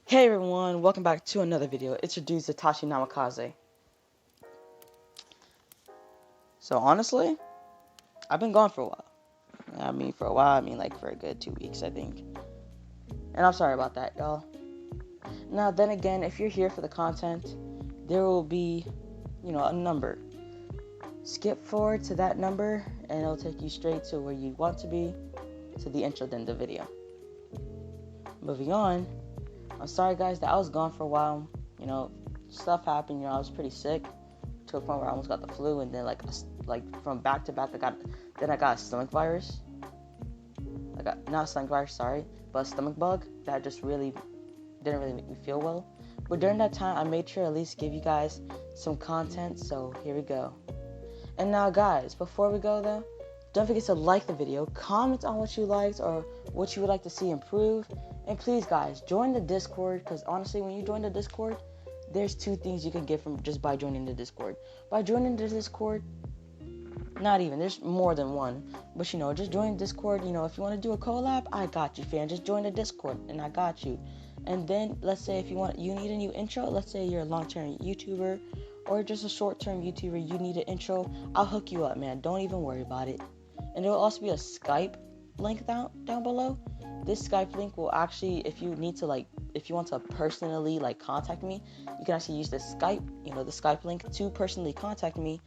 Hey everyone, welcome back to another video. Introduce Itachi Namikaze. So honestly, I've been gone for a while. For a while, like for a good 2 weeks, I think. And I'm sorry about that, y'all. Now, then again, if you're here for the content, there will be, a number. Skip forward to that number, and it'll take you straight to where you want to be, to the intro, then the video. Moving on. I'm sorry guys that I was gone for a while. Stuff happened. I was pretty sick to a point where I almost got the flu, and then like from back to back, I got a stomach virus. I got not a stomach virus, sorry, but a stomach bug that just really didn't really make me feel well. But during that time, I made sure to at least give you guys some content. So here we go. And now, guys, before we go though, don't forget to like the video, comment on what you liked or what you would like to see improve. And please, guys, join the Discord, because honestly, when you join the Discord, there's two things you can get from just by joining the Discord. By joining the Discord, not even, there's more than one. But, just join Discord. If you want to do a collab, I got you, fam. Just join the Discord, and I got you. And then, let's say if you need a new intro, let's say you're a long-term YouTuber, or just a short-term YouTuber, you need an intro, I'll hook you up, man. Don't even worry about it. And there will also be a Skype link down below. This Skype link will actually, if you want to personally contact me, you can actually use the Skype link to personally contact me.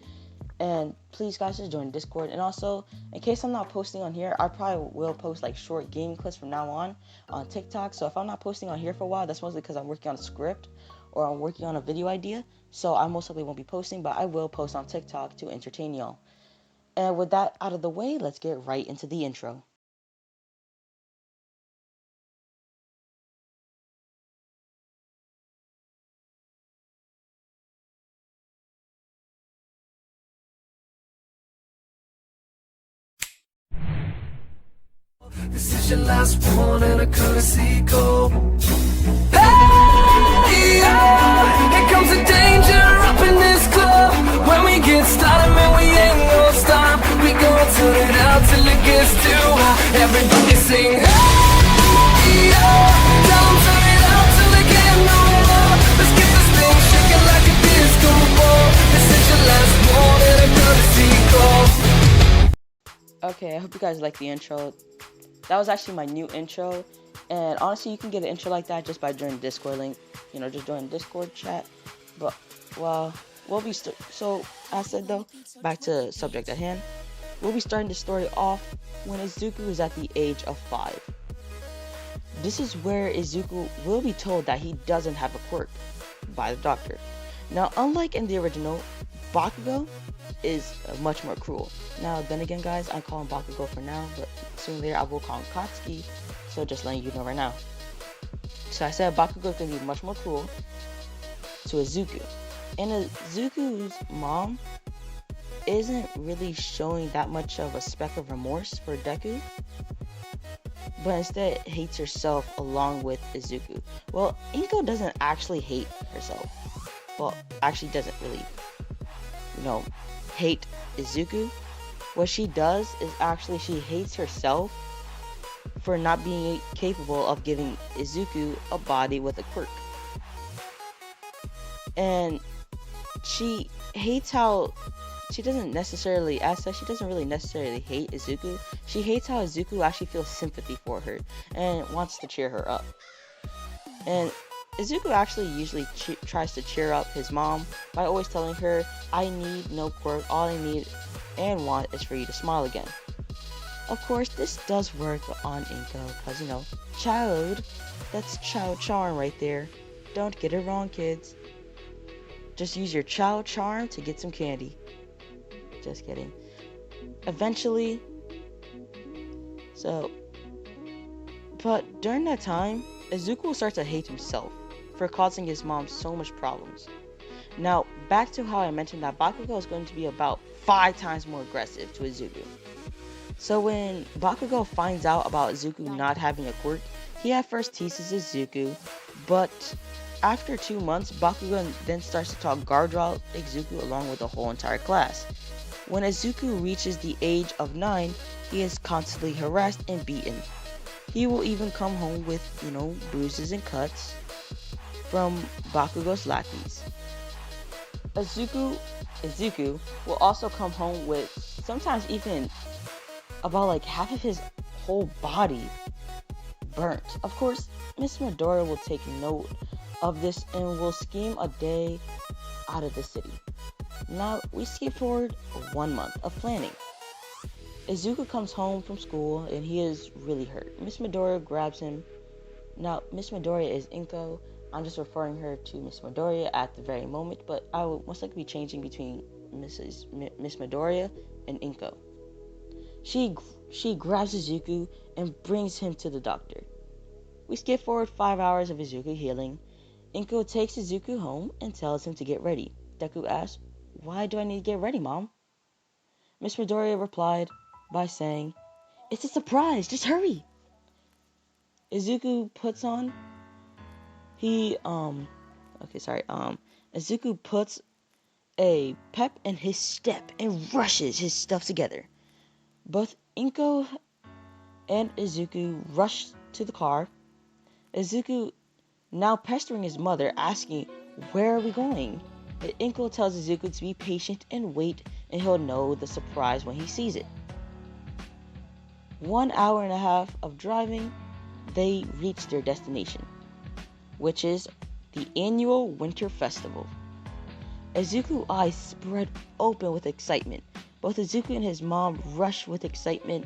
And please, guys, just join Discord. And also, in case I'm not posting on here, I probably will post short game clips from now on TikTok. So if I'm not posting on here for a while, that's mostly because I'm working on a script or I'm working on a video idea. So I most likely won't be posting, but I will post on TikTok to entertain y'all. And with that out of the way, let's get right into the intro. This is your last one and a courtesy call. Hey, yeah, here comes the danger up in this club. When we get started, man, we ain't gonna stop. We gonna turn it out till it gets too hot. Everybody sing, hey, yeah, tell 'em turn it out till they can't no more. Let's get this thing shaking like a disco ball. This is your last one and a courtesy call. Okay, I hope you guys like the intro. That was actually my new intro, and honestly, you can get an intro like that just by joining the Discord link. Just join the Discord chat. But we'll be so as said though, back to subject at hand. We'll be starting the story off when Izuku is at the age of 5. This is where Izuku will be told that he doesn't have a quirk by the doctor. Now, unlike in the original, Bakugo is much more cruel. Now, then again, guys, I call him Bakugo for now, but soon later I will call him Katsuki, so just letting you know right now. So I said Bakugo is going to be much more cruel to Izuku. And Izuku's mom isn't really showing that much of a speck of remorse for Deku, but instead hates herself along with Izuku. Well, Inko doesn't actually hate herself. Well, actually doesn't really, hate Izuku. What she does is actually she hates herself for not being capable of giving Izuku a body with a quirk. And she hates how she doesn't necessarily, as such, she doesn't really necessarily hate Izuku. She hates how Izuku actually feels sympathy for her and wants to cheer her up. And Izuku actually usually tries to cheer up his mom by always telling her, I need no quirk, all I need and want is for you to smile again. Of course, this does work on Inko, because, child, that's child charm right there. Don't get it wrong, kids. Just use your child charm to get some candy. Just kidding. Eventually, but during that time, Izuku will start to hate himself for causing his mom so much problems. Now, back to how I mentioned that Bakugo is going to be about 5 times more aggressive to Izuku. So when Bakugo finds out about Izuku not having a quirk, he at first teases Izuku, but after 2 months, Bakugo then starts to talk guardrail Izuku along with the whole entire class. When Izuku reaches the age of 9, he is constantly harassed and beaten. He will even come home with, bruises and cuts. from Bakugo's lackeys. Izuku will also come home with sometimes even about like half of his whole body burnt. Of course, Ms.Midorya will take note of this and will scheme a day out of the city. Now, we skip forward 1 month of planning. Izuku comes home from school and he is really hurt. Ms.Midorya grabs him. Now, Ms.Midorya is Inko. I'm just referring her to Ms.Midorya at the very moment, but I will most likely be changing between Ms.Midorya and Inko. She grabs Izuku and brings him to the doctor. We skip forward 5 hours of Izuku healing. Inko takes Izuku home and tells him to get ready. Deku asks, "Why do I need to get ready, Mom?" Ms.Midorya replied by saying, "It's a surprise, just hurry." Izuku puts a pep in his step and rushes his stuff together. Both Inko and Izuku rush to the car. Izuku now pestering his mother, asking, "Where are we going?" Inko tells Izuku to be patient and wait, and he'll know the surprise when he sees it. 1 hour and a half of driving, they reach their destination, which is the annual winter festival. Izuku's eyes spread open with excitement. Both Izuku and his mom rush with excitement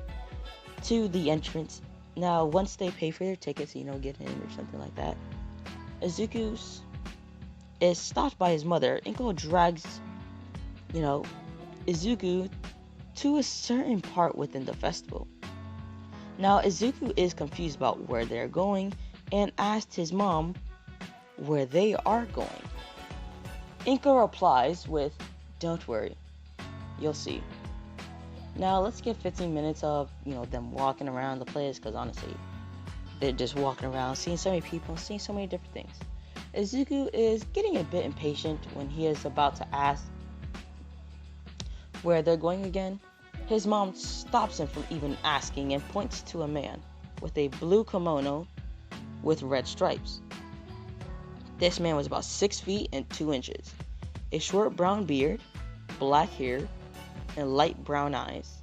to the entrance. Now, once they pay for their tickets, get in or something like that, Izuku is stopped by his mother. Inko drags, Izuku to a certain part within the festival. Now, Izuku is confused about where they're going and asks his mom where they are going. Inko replies with, "Don't worry, you'll see." Now, let's get 15 minutes of, them walking around the place, because honestly, they're just walking around, seeing so many people, seeing so many different things. Izuku is getting a bit impatient when he is about to ask where they're going again. His mom stops him from even asking and points to a man with a blue kimono with red stripes. This man was about 6 feet and 2 inches, a short brown beard, black hair, and light brown eyes.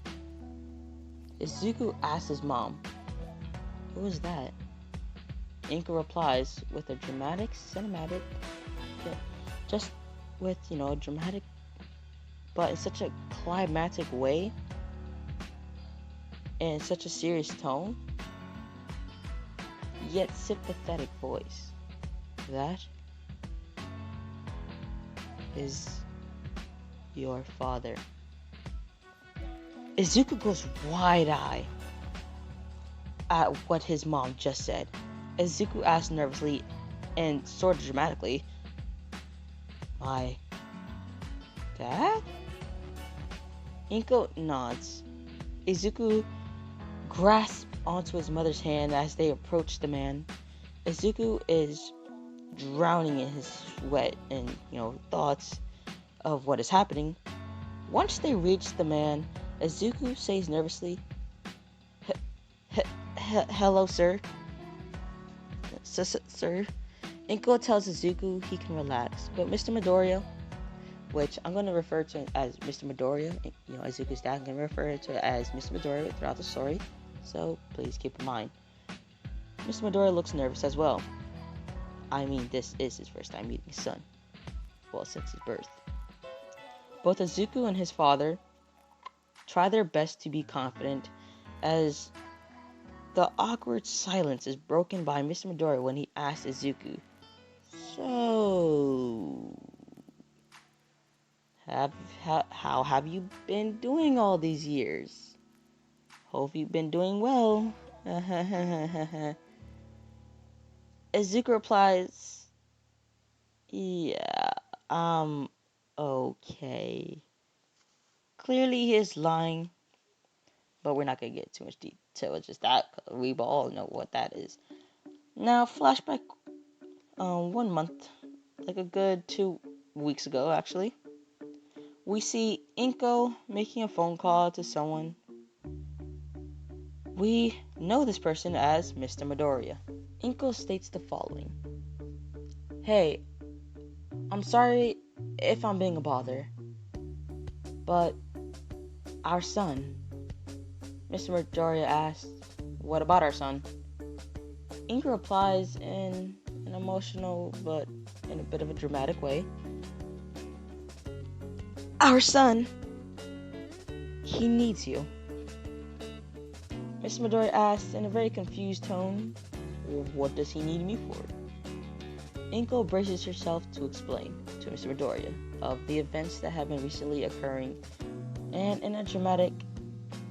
Izuku asks his mom, "Who is that?" Inko replies with a dramatic, cinematic, just with, dramatic, but in such a climactic way, and such a serious tone, yet sympathetic voice. "That is your father." Izuku goes wide-eyed at what his mom just said. Izuku asks nervously and sort of dramatically, "My dad?" Inko nods. Izuku grasps onto his mother's hand as they approach the man. Izuku is drowning in his sweat and, thoughts of what is happening. Once they reach the man, Izuku says nervously, "Hello, sir." Sir. Inko tells Izuku he can relax, but Mr.Midorya, which I'm going to refer to as Mr.Midorya, Izuku's dad, I'm going to refer to it as Mr.Midorya throughout the story, so please keep in mind. Mr.Midorya looks nervous as well. I mean, this is his first time meeting his son, well, since his birth. Both Izuku and his father try their best to be confident, as the awkward silence is broken by Ms.Midorya when he asks Izuku, "So, how have you been doing all these years? Hope you've been doing well." Izuku replies, "Yeah, okay." Clearly he is lying, but we're not going to get too much detail. It's just that we all know what that is. Now, flashback 1 month, like a good 2 weeks ago, actually. We see Inko making a phone call to someone. We know this person as Mr.Midorya. Inko states the following. Hey, I'm sorry if I'm being a bother, but our son, Mr. Midorya asks, what about our son? Inka replies in an emotional but in a bit of a dramatic way. Our son, he needs you. Mr. Midorya asks in a very confused tone, well, what does he need me for? Inko braces herself to explain to Mr. Midorya of the events that have been recently occurring, and in a dramatic,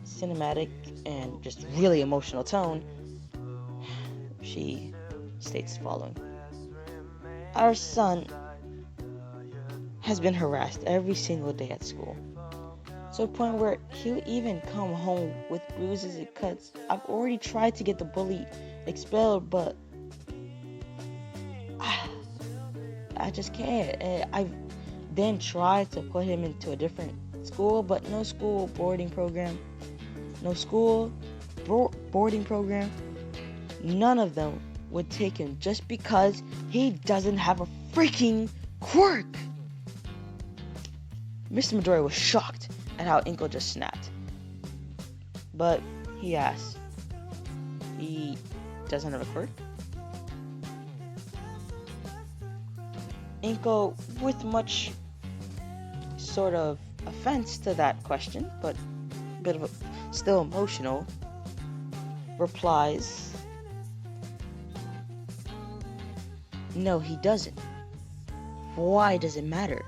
cinematic, and just really emotional tone, she states the following. Our son has been harassed every single day at school, to a point where he'll even come home with bruises and cuts. I've already tried to get the bully expelled, but I just can't. I've then tried to put him into a different school, but no school boarding program, none of them would take him just because he doesn't have a freaking quirk. Mr. Midorya was shocked at how Inko just snapped. But he asked, he doesn't have a quirk? Inko, with much sort of offense to that question, but a bit of a, still emotional, replies, no, he doesn't. Why does it matter?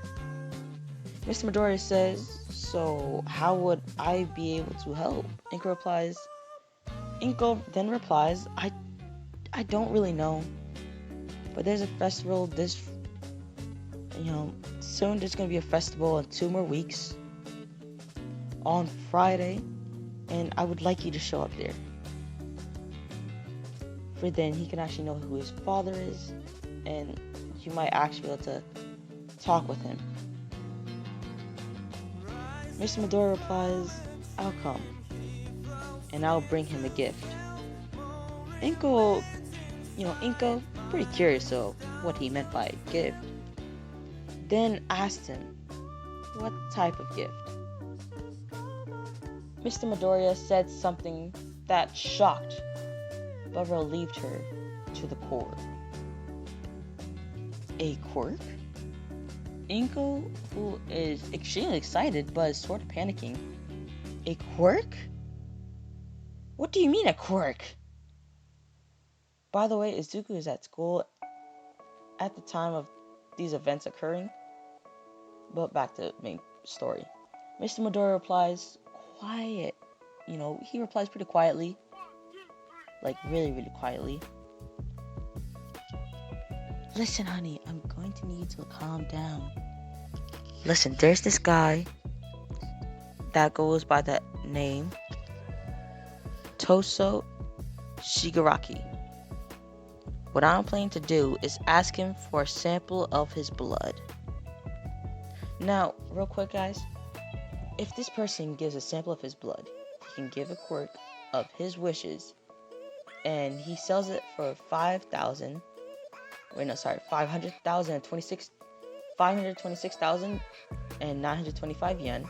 Mr. Midorya says, so how would I be able to help? Inko then replies, I don't really know. But there's a festival soon there's going to be a festival in 2 more weeks on Friday, and I would like you to show up there. For then he can actually know who his father is, and you might actually be able to talk with him. Mr. Midorya replies, I'll come, and I'll bring him a gift. Inko, pretty curious of what he meant by gift, then asked him, what type of gift? Mr. Midorya said something that shocked but relieved her to the core. A quirk? Inko, who is extremely excited but is sort of panicking. A quirk? What do you mean a quirk? By the way, Izuku is at school at the time of these events occurring. But back to the main story. Mr. Midorya replies, quiet. He replies pretty quietly. Like, really, really quietly. Listen, honey, I'm going to need you to calm down. Listen, there's this guy that goes by the name Toso Shigaraki. What I'm planning to do is ask him for a sample of his blood. Now, real quick, guys, if this person gives a sample of his blood, he can give a quirk of his wishes, and he sells it for 526,925 yen,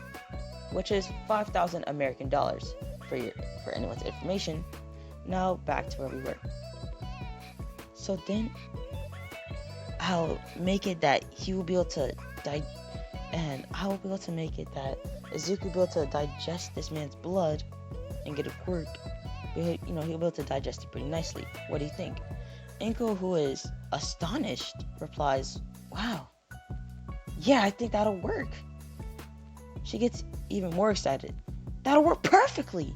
which is 5,000 American dollars for anyone's information. Now back to where we were. So then I'll make it that he will be able to and I will be able to make it that Izuku will be able to digest this man's blood and get a quirk. He'll be able to digest it pretty nicely. What do you think? Inko, who is astonished, replies, wow, yeah, I think that'll work. She gets even more excited. That'll work perfectly.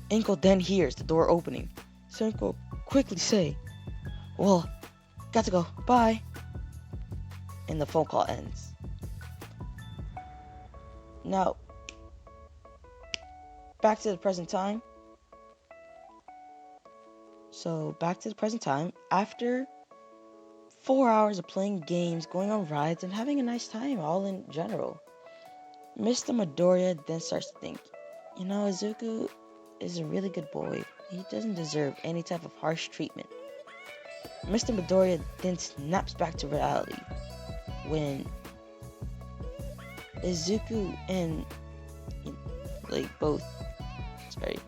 Inko then hears the door opening. So Inko quickly say, well, got to go, bye. And the phone call ends. Now, back to the present time. After 4 hours of playing games, going on rides, and having a nice time all in general, Mr. Midorya then starts to think, Izuku is a really good boy. He doesn't deserve any type of harsh treatment. Mr. Midorya then snaps back to reality when Izuku and like both sorry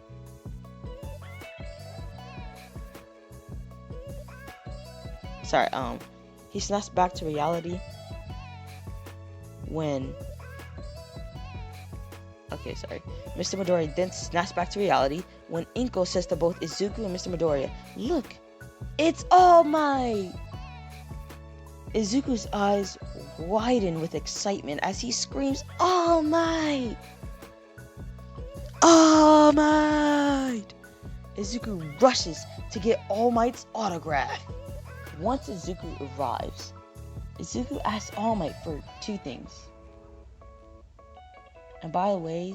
sorry he snaps back to reality when okay sorry Mr. Midorya then snaps back to reality when Inko says to both Izuku and Mr. Midorya, "Look, it's All Might!" Izuku's eyes widen with excitement as he screams, "All Might! All Might!" Izuku rushes to get All Might's autograph. Once Izuku arrives, Izuku asks All Might for two things. And by the way,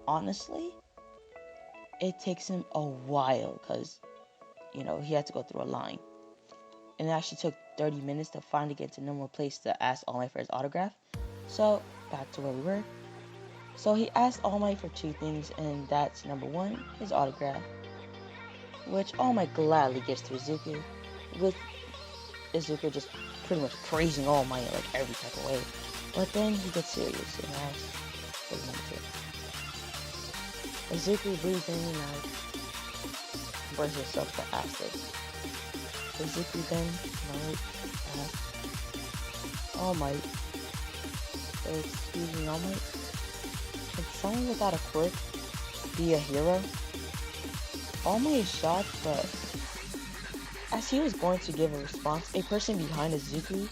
honestly, it takes him a while because, he had to go through a line. And it actually took 30 minutes to finally get to normal place to ask All Might for his autograph. So, back to where we were. So he asked All Might for two things, and that's number one, his autograph, which All Might gladly gives to Izuku, with Izuku just pretty much praising All Might like every type of way. But then he gets serious and asks for number two. Izuku breathes in and out, braces himself to ask this. Izuku then asks All Might, excuse me, All Might, can someone without a quirk be a hero? All Might is shocked, but as he was going to give a response, a person behind Izuku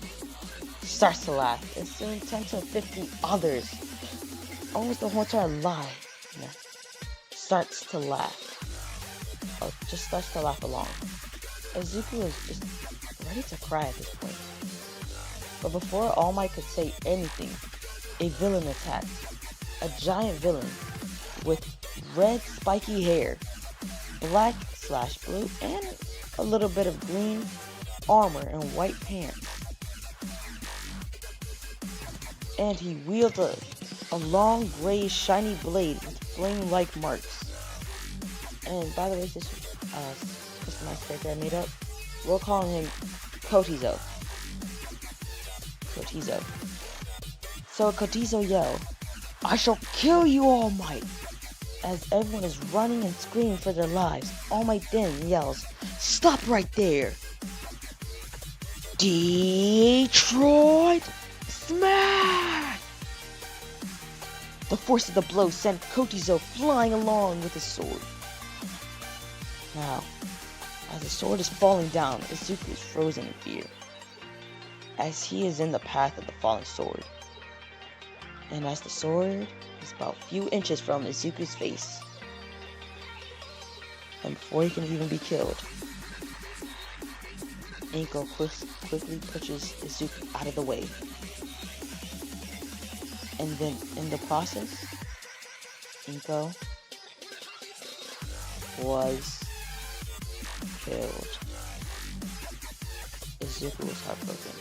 starts to laugh, and soon 10 to 15 others, almost the whole entire line, starts to laugh. Or just starts to laugh along. Izuku is just ready to cry at this point. But before All Might could say anything, a villain attacked. A giant villain with red spiky hair, black/blue, and a little bit of green armor and white pants. And he wields a long gray shiny blade with flame-like marks. And by the way, this customized character I made up. We're calling him Kotizo. So Kotizo yells, "I shall kill you, All Might!" As everyone is running and screaming for their lives, All Might then yells, "Stop right there! Detroit Smash!" The force of the blow sent Kotizo flying along with his sword. Now, as the sword is falling down, Izuku is frozen in fear, as he is in the path of the falling sword. And as the sword is about a few inches from Izuku's face, and before he can even be killed, Inko quickly pushes Izuku out of the way. And then, in the process, Inko was killed. Izuku was heartbroken.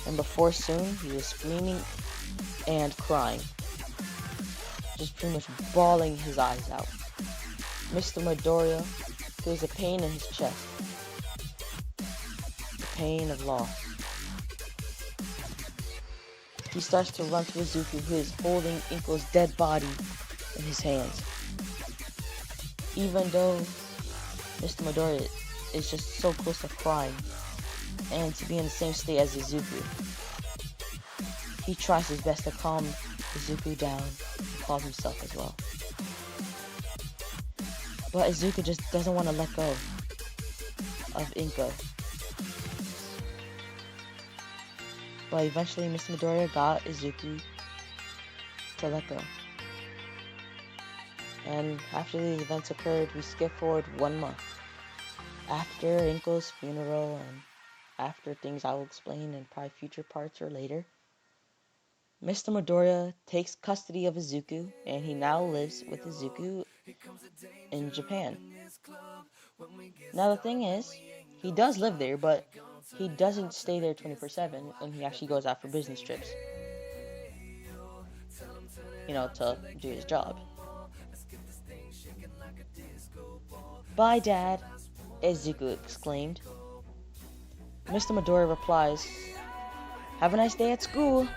And before soon, he was screaming and crying. Just pretty much bawling his eyes out. Mr.Midorya feels a pain in his chest. The pain of loss. He starts to run to Izuku, who is holding Inko's dead body in his hands. Even though Mr.Midorya is just so close to crying and to be in the same state as Izuku, he tries his best to calm Izuku down and calm himself as well. But Izuku just doesn't want to let go of Inko. But eventually Ms.Midorya got Izuku to let go. And after these events occurred, we skip forward 1 month. After Inko's funeral and after things I will explain in probably future parts or later, Mr.Midorya takes custody of Izuku, and he now lives with Izuku in Japan. Now the thing is, he does live there, but he doesn't stay there 24/7, and he actually goes out for business trips, to do his job. "Bye, Dad," Izuku exclaimed. Mr. Midorya replies, "Have a nice day at school."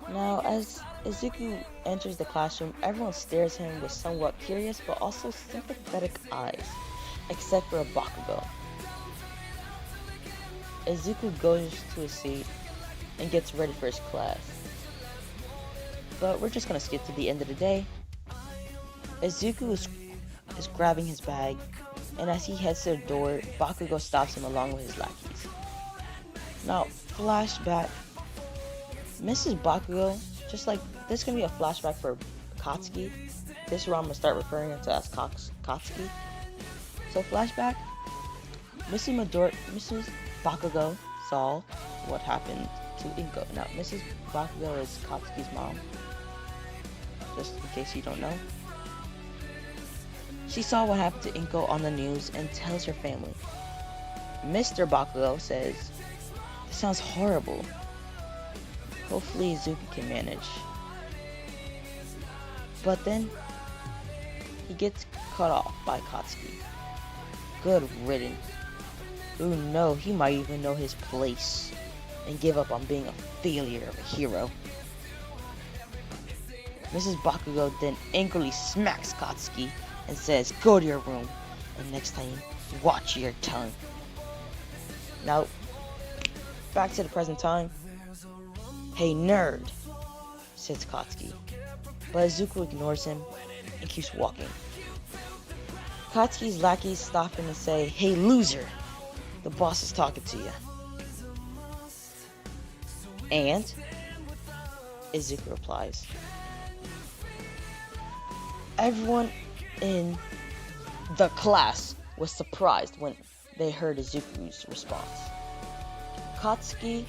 Now, as Izuku enters the classroom, everyone stares at him with somewhat curious but also sympathetic eyes, except for Bakugo. Izuku goes to his seat and gets ready for his class. But we're just gonna skip to the end of the day. Izuku is grabbing his bag, and as he heads to the door, Bakugo stops him along with his lackeys. Now, flashback. Mrs. Bakugo, just like this is gonna be a flashback for Katsuki. This is where I'm gonna start referring to as Katsuki. So flashback. Mrs. Bakugo saw what happened to Inko. Now, Mrs. Bakugo is Katsuki's mom, just in case you don't know. She saw what happened to Inko on the news and tells her family. Mr. Bakugo says, "This sounds horrible. Hopefully Izuku can manage." But then, he gets cut off by Katsuki. Good riddance. Ooh no, he might even know his place and give up on being a failure of a hero. Mrs. Bakugo then angrily smacks Katsuki and says, "Go to your room, and next time, watch your tongue." Now, back to the present time. "Hey nerd," says Katsuki, but Izuku ignores him and keeps walking. Katsuki's lackeys stop him and say, "Hey loser, the boss is talking to you." And Izuku replies. Everyone in the class was surprised when they heard Izuku's response. Katsuki,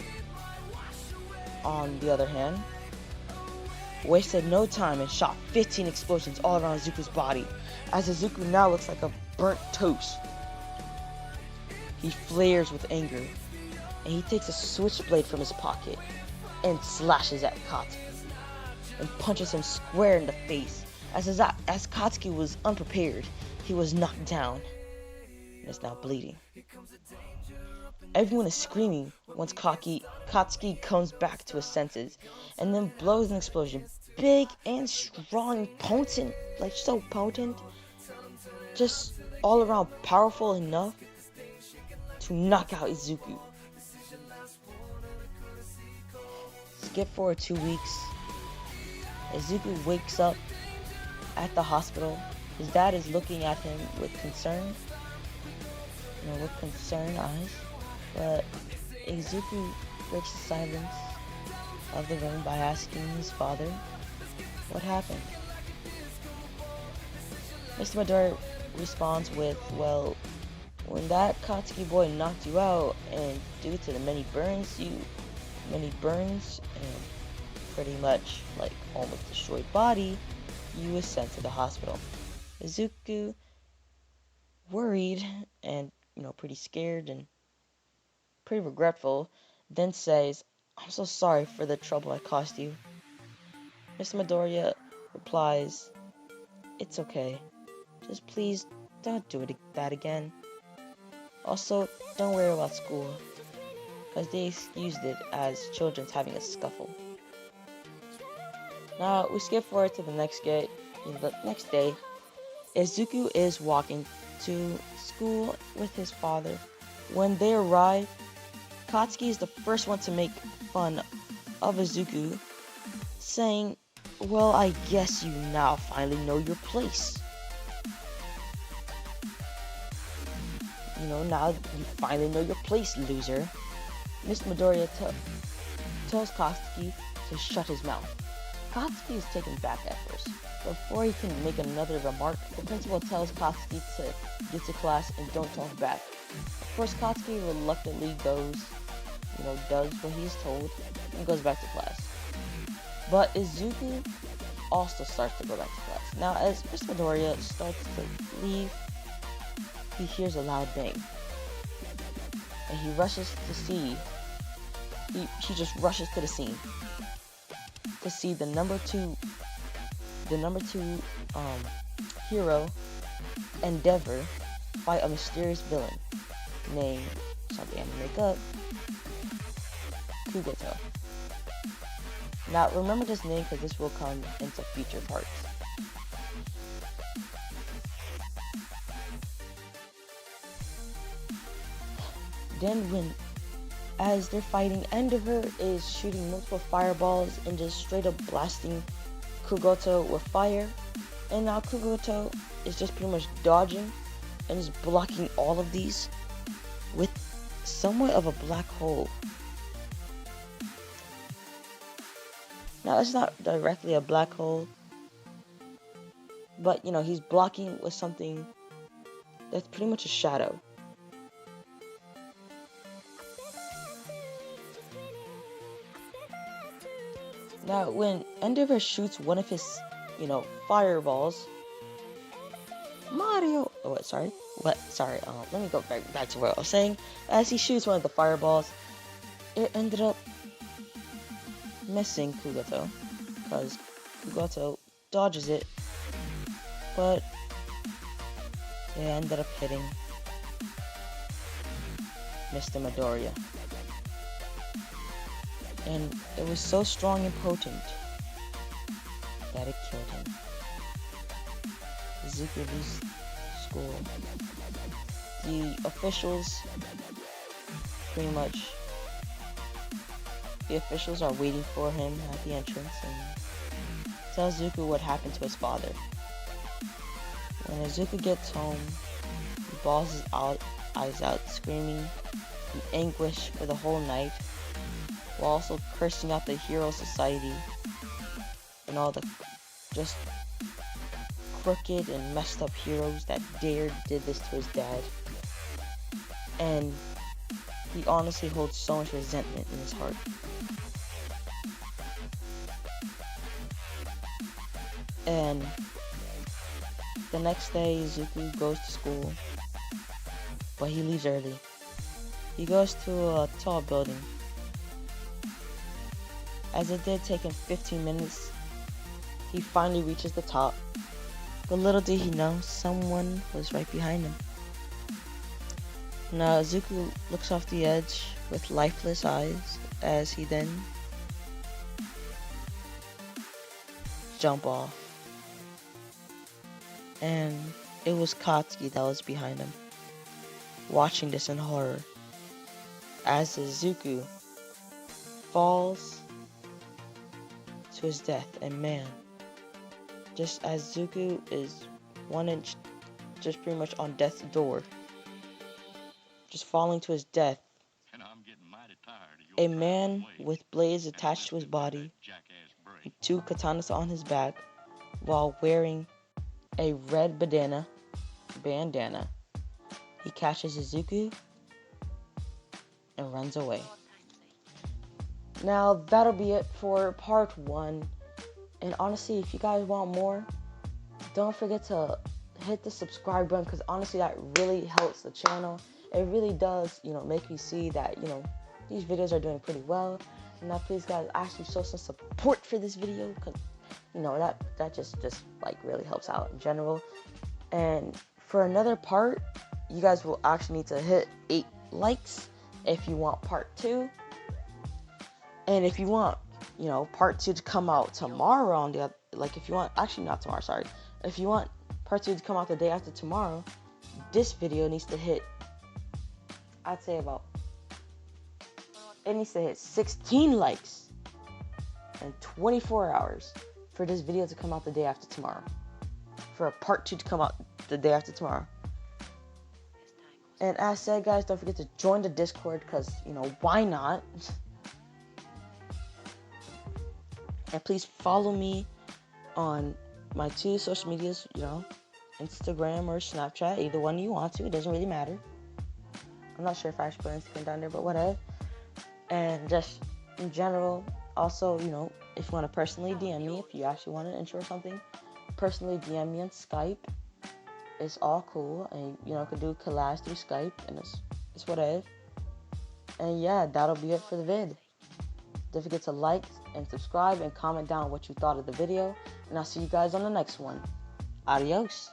on the other hand, wasted no time and shot 15 explosions all around Izuku's body, as Izuku now looks like a burnt toast. He flares with anger, and he takes a switchblade from his pocket and slashes at Katsuki, and punches him square in the face. As Katsuki was unprepared, he was knocked down, and is now bleeding. Everyone is screaming once Katsuki comes back to his senses, and then blows an explosion, big and strong and potent, like so potent, just all around powerful enough to knock out Izuku. Skip forward 2 weeks. Izuku wakes up at the hospital. His dad is looking at him with concern, with concerned eyes. But Izuku breaks the silence of the room by asking his father what happened. Mr. Midorya responds with, "Well, when that Katsuki boy knocked you out, and due to the many burns and pretty much like almost destroyed body, you was sent to the hospital." Izuku, worried and pretty scared and pretty regretful, then says, "I'm so sorry for the trouble I caused you." Mr. Midorya replies, "It's okay. Just please don't do that again. Also, don't worry about school," because they excused it as children's having a scuffle. Now, we skip forward to the next day. Izuku is walking to school with his father. When they arrive, Katsuki is the first one to make fun of Izuku, saying, "Well, I guess you now finally know your place. Now you finally know your place, loser." Ms.Midorya tells Katsuki to shut his mouth. Katsuki is taken back at first. Before he can make another remark, the principal tells Katsuki to get to class and don't talk back. Of course, Katsuki reluctantly does what he's told and goes back to class. But Izuku also starts to go back to class. Now, as Mr. Midorya starts to leave, he hears a loud bang, and he rushes to see. He just rushes to the scene to see the number two hero Endeavor fight a mysterious villain named something I make up, Kugoto. Now remember this name because this will come into future parts. Then as they're fighting, Endeavor is shooting multiple fireballs and just straight up blasting Kugoto with fire. And now Kugoto is just pretty much dodging and is blocking all of these with somewhat of a black hole. Now it's not directly a black hole, but he's blocking with something that's pretty much a shadow. Now when Endeavor shoots one of his, fireballs, Mario, let me go back to what I was saying. As he shoots one of the fireballs, it ended up missing Kugoto, because Kugoto dodges it, but it ended up hitting Mr.Midorya. And it was so strong and potent that it killed him. Izuku leaves school. The officials are waiting for him at the entrance and tell Izuku what happened to his father. When Izuku gets home, he bawls his eyes out, screaming in anguish for the whole night, while also cursing out the Hero Society and all the just crooked and messed up heroes that did this to his dad. And he honestly holds so much resentment in his heart. And the next day, Izuku goes to school, but he leaves early. He goes to a tall building. As it did take him 15 minutes, he finally reaches the top. But little did he know, someone was right behind him. Now Izuku looks off the edge with lifeless eyes as he then jump off. And it was Katsuki that was behind him, watching this in horror, as Izuku falls to his death. And man, just as Izuku is 1 inch, just pretty much on death's door, just falling to his death, a man with blades attached to his body, and 2 katanas on his back, while wearing a red bandana, he catches Izuku and runs away. Now that'll be it for part 1. And honestly, if you guys want more, don't forget to hit the subscribe button, because honestly that really helps the channel. It really does, make me see that, these videos are doing pretty well. And now please guys, actually show some support for this video, because that just like really helps out in general. And for another part, you guys will actually need to hit 8 likes if you want part 2. And if you want, part 2 to come out tomorrow on the, if you want, actually not tomorrow, sorry. If you want part 2 to come out the day after tomorrow, this video needs to hit, I'd say it needs to hit 16 likes in 24 hours for this video to come out the day after tomorrow. For a part 2 to come out the day after tomorrow. And as said, guys, don't forget to join the Discord, because, why not? And please follow me on my 2 social medias, Instagram or Snapchat, either one you want to, it doesn't really matter. I'm not sure if I should put Instagram down there, but whatever. And just in general, also, if you want to personally DM me, if you actually want an intro or something, personally DM me on Skype. It's all cool, and could do collabs through Skype, and it's whatever. And yeah, that'll be it for the vid. Don't forget to like and subscribe and comment down what you thought of the video, and I'll see you guys on the next one. Adios.